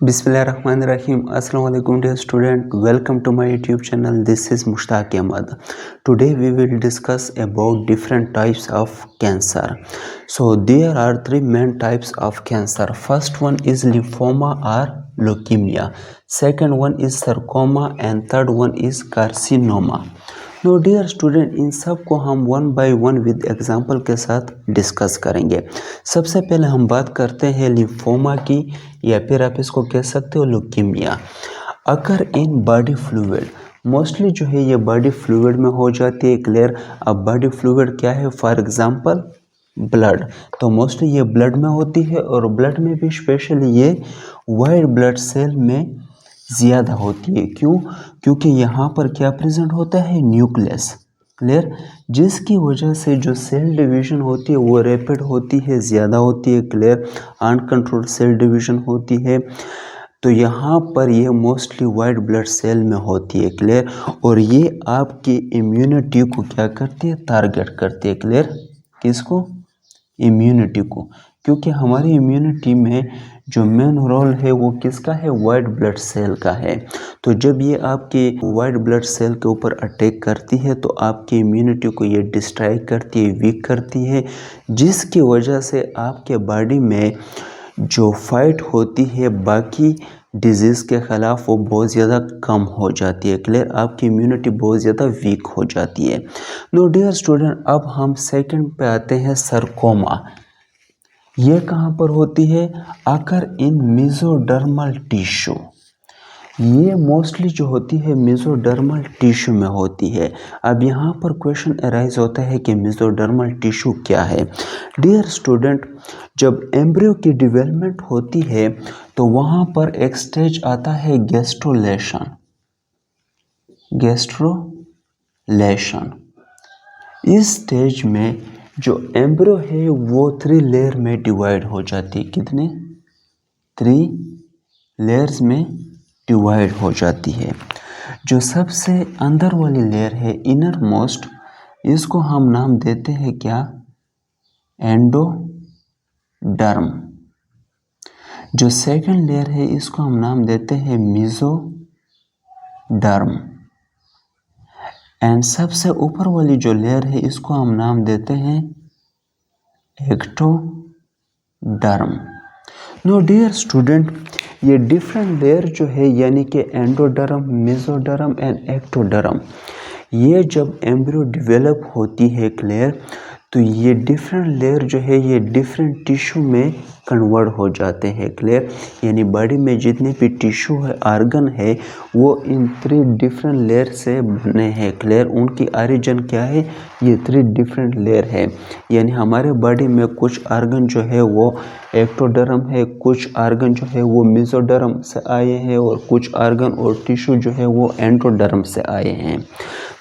Bismillahirrahmanirrahim. Assalamu alaikum dear student. Welcome to my YouTube channel. This is Mushtaq Ahmad. Today we will discuss about different types of cancer. So there are three main types of cancer. First one is lymphoma or leukemia. Second one is sarcoma and third one is carcinoma. No dear student, इन सब को हम one by one with example के साथ discuss करेंगे। सबसे पहले हम बात करते हैं लिम्फोमा की, या फिर आप इसको कह सकते हो ल्यूकीमिया। अगर इन बॉडी फ्लूइड, मोस्टली जो है ये बॉडी फ्लूइड में हो जाती है। क्लियर। अब बॉडी फ्लूइड क्या है? फॉर एग्जांपल ब्लड, तो मोस्टली ये ब्लड में होती है, और ब्लड में भी स्पेशली ये वाइट ब्लड सेल में ज़्यादा होती है। क्यों? क्योंकि यहाँ पर क्या प्रेजेंट होता है? न्यूक्लियस। क्लियर। जिसकी वजह से जो सेल डिवीजन होती है वो रैपिड होती है, ज़्यादा होती है। क्लियर। अनकंट्रोल्ड सेल डिवीजन होती है, तो यहाँ पर ये मोस्टली वाइट ब्लड सेल में होती है। क्लियर। और ये आपकी इम्यूनिटी को क्या करती है? टारगेट करती है। क्लियर। किसको? इम्यूनिटी को। क्योंकि हमारी इम्यूनिटी में जो मेन रोल है वो किसका है? वाइट ब्लड सेल का है। तो जब ये आपके वाइट ब्लड सेल के ऊपर अटैक करती है तो आपकी इम्यूनिटी को ये डिस्ट्रॉय करती है, वीक करती है, जिसकी वजह से आपके बॉडी में जो फाइट होती है बाकी डिजीज़ के ख़िलाफ़ वो बहुत ज़्यादा कम हो जाती है। क्लियर। आपकी इम्यूनिटी बहुत ज़्यादा वीक हो जाती है। नो डियर स्टूडेंट, अब हम सेकंड पे आते हैं, सरकोमा। ये कहाँ पर होती है? अगर इन मेसोडर्मल टिश्यू, ये मोस्टली जो होती है मेसोडर्मल टिश्यू में होती है। अब यहाँ पर क्वेश्चन अराइज होता है कि मेसोडर्मल टिश्यू क्या है। डियर स्टूडेंट, जब एम्ब्रियो की डेवलपमेंट होती है तो वहाँ पर एक स्टेज आता है गैस्ट्रोलेशन। गैस्ट्रोलेशन, इस स्टेज में जो एम्ब्रियो है वो 3 लेयर में डिवाइड हो जाती है। कितने? 3 लेयर्स में डिवाइड हो जाती है। जो सबसे अंदर वाली लेयर है, इनर मोस्ट, इसको हम नाम देते हैं क्या? एंडोडर्म। जो सेकंड लेयर है इसको हम नाम देते हैं मेसोडर्म। एंड सबसे ऊपर वाली जो लेयर है इसको हम नाम देते हैं एक्टोडर्म। नो डियर स्टूडेंट, ये डिफरेंट लेयर जो है यानी कि एंडोडर्म, मेसोडर्म एंड एक्टोडर्म, ये जब एम्ब्रियो डेवलप होती है, क्लियर, तो ये डिफरेंट लेयर जो है ये डिफरेंट टिश्यू में कन्वर्ट हो जाते हैं। क्लियर। यानी बॉडी में जितने भी टिश्यू है, आर्गन है, वो इन 3 डिफरेंट लेयर से बने हैं। क्लियर। उनकी ऑरिजिन क्या है? ये 3 डिफरेंट लेयर है। यानी हमारे बॉडी में कुछ आर्गन जो है वो एक्टोडर्म है, कुछ आर्गन जो है वो मेसोडर्म से आए हैं, और कुछ आर्गन और टिश्यू जो है वो एंडोडर्म से आए हैं।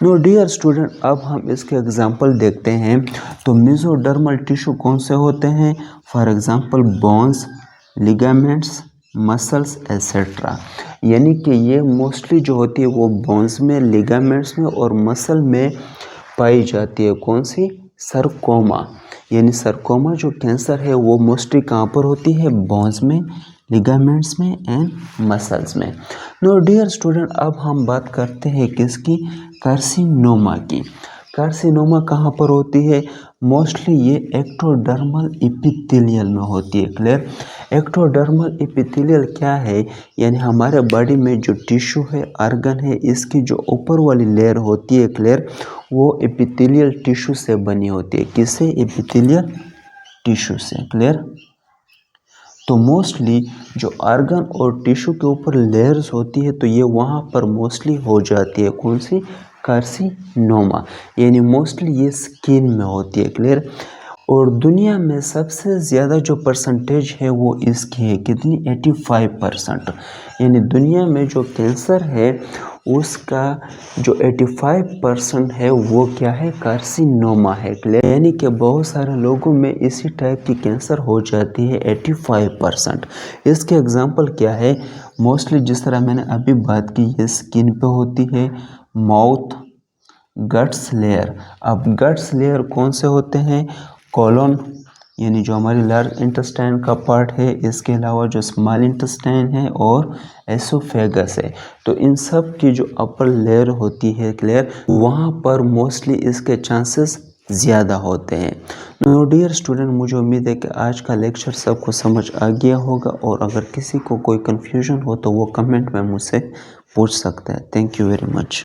नो डियर स्टूडेंट, अब हम इसके एग्जाम्पल देखते हैं। तो मेसोडर्मल टिश्यू कौन से होते हैं? For example bones, ligaments, muscles etcetera. यानी कि ये मोस्टली जो होती है वो बोन्स में, लिगामेंट्स में और मसल में पाई जाती है। कौन सी? सरकोमा। यानी सरकोमा जो कैंसर है वो मोस्टली कहाँ पर होती है? बोन्स में, लिगामेंट्स में एंड मसल्स में। नो डियर स्टूडेंट, अब हम बात करते हैं किसकी? कार्सिनोमा की। कार्सिनोमा कहाँ पर होती है? मोस्टली ये एक्टोडर्मल एपिथेलियल में होती है। क्लियर। एक्टोडर्मल एपिथेलियल क्या है? यानी हमारे बॉडी में जो टिश्यू है, आर्गन है, इसकी जो ऊपर वाली लेयर होती है, क्लियर, वो एपिथेलियल टिश्यू से बनी होती है। किससे? एपिथेलियल टिश्यू से। क्लियर। तो मोस्टली जो आर्गन और टिश्यू के ऊपर लेयर्स होती है तो ये वहाँ पर मोस्टली हो जाती है। कौन सी? कार्सिनोमा। यानी मोस्टली ये स्किन में होती है। क्लियर। और दुनिया में सबसे ज़्यादा जो परसेंटेज है वो इसकी है। कितनी? 85%। यानी दुनिया में जो कैंसर है उसका जो 85% है वो क्या है? कार्सिनोमा है। क्लियर। यानी कि बहुत सारे लोगों में इसी टाइप की कैंसर हो जाती है, 85%। इसके एग्जांपल क्या है? मोस्टली जिस तरह मैंने अभी बात की, ये स्किन पे होती है, माउथ, गट्स लेयर। अब गट्स लेयर कौन से होते हैं? कोलन, यानी जो हमारी लार्ज इंटेस्टाइन का पार्ट है, इसके अलावा जो स्मॉल इंटेस्टाइन है और एसोफेगस है, तो इन सब की जो अपर लेयर होती है क्लियर, वहाँ पर मोस्टली इसके चांसेस ज़्यादा होते हैं। तो डियर स्टूडेंट, मुझे उम्मीद है कि आज का लेक्चर सबको समझ आ गया होगा, और अगर किसी को कोई कन्फ्यूजन हो तो वो कमेंट में मुझसे पूछ सकता है। Thank you very much.